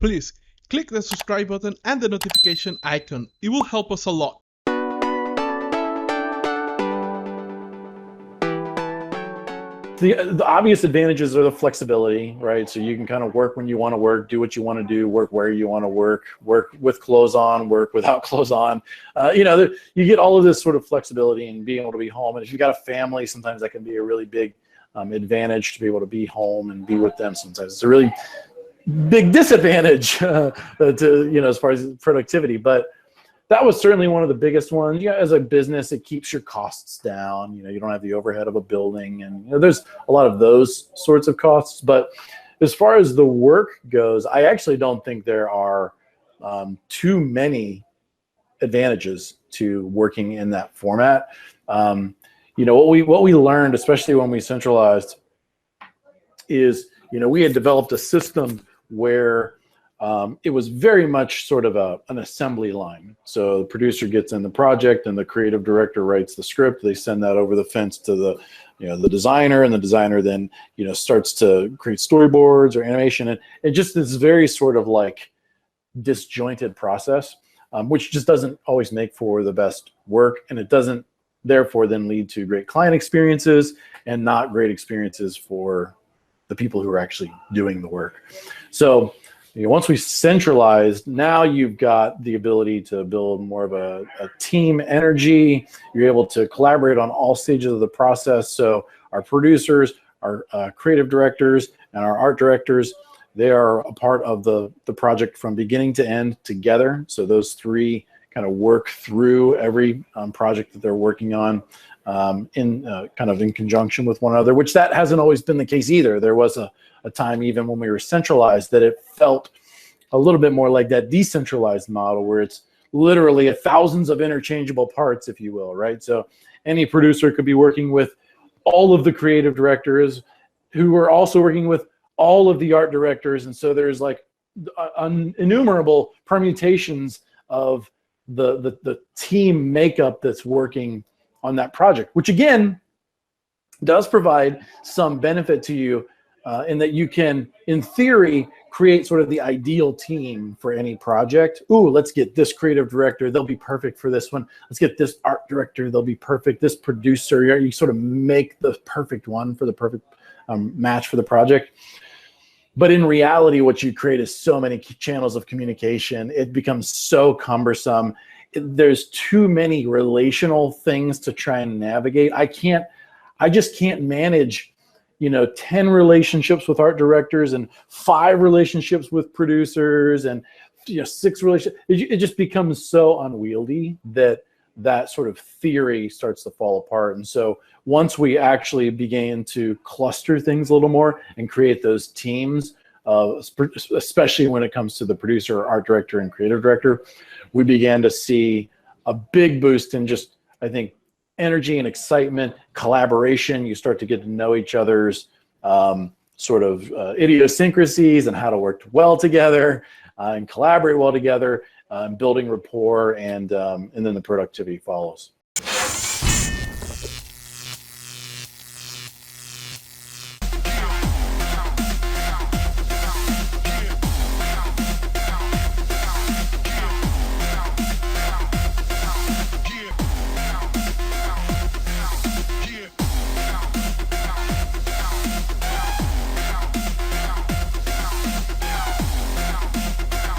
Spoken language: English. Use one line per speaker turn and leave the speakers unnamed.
Please click the subscribe button and the notification icon. It will help us a lot.
The obvious advantages are the flexibility, right? So you can kind of work when you want to work, do what you want to do, work where you want to work with clothes on, work without clothes on. You get all of this sort of flexibility and being able to be home. And if you've got a family, sometimes that can be a really big advantage to be able to be home and be with them. Sometimes it's a really big disadvantage as far as productivity. But that was certainly one of the biggest ones. As a business, it keeps your costs down. You don't have the overhead of a building, and there's a lot of those sorts of costs. But as far as the work goes, I actually don't think there are too many advantages to working in that format. What we learned, especially when we centralized, is we had developed a system where it was very much sort of an assembly line. So the producer gets in the project and the creative director writes the script. They send that over the fence to the designer, and the designer then starts to create storyboards or animation. And it just this very sort of like disjointed process, which just doesn't always make for the best work, and it doesn't therefore then lead to great client experiences and not great experiences for the people who are actually doing the work. So once we centralized, now you've got the ability to build more of a team energy. You're able to collaborate on all stages of the process. So our producers, our creative directors, and our art directors, they are a part of the project from beginning to end together. So those three kind of work through every project that they're working on in conjunction with one another, which that hasn't always been the case either. There was a time even when we were centralized that it felt a little bit more like that decentralized model where it's literally thousands of interchangeable parts, if you will, right? So any producer could be working with all of the creative directors who are also working with all of the art directors. And so there's like innumerable permutations of the team makeup that's working on that project, which again does provide some benefit to you in that you can, in theory, create sort of the ideal team for any project. Ooh, let's get this creative director, they'll be perfect for this one. Let's get this art director, they'll be perfect. This producer, you sort of make the perfect one for the perfect match for the project. But in reality, what you create is so many channels of communication. It becomes so cumbersome. There's too many relational things to try and navigate. I just can't manage 10 relationships with art directors and 5 relationships with producers and 6 relationships. It just becomes so unwieldy that sort of theory starts to fall apart. And so once we actually began to cluster things a little more and create those teams, especially when it comes to the producer, art director, and creative director, we began to see a big boost in just, I think, energy and excitement, collaboration. You start to get to know each other's sort of idiosyncrasies and how to work well together and collaborate well together, building rapport, and then the productivity follows.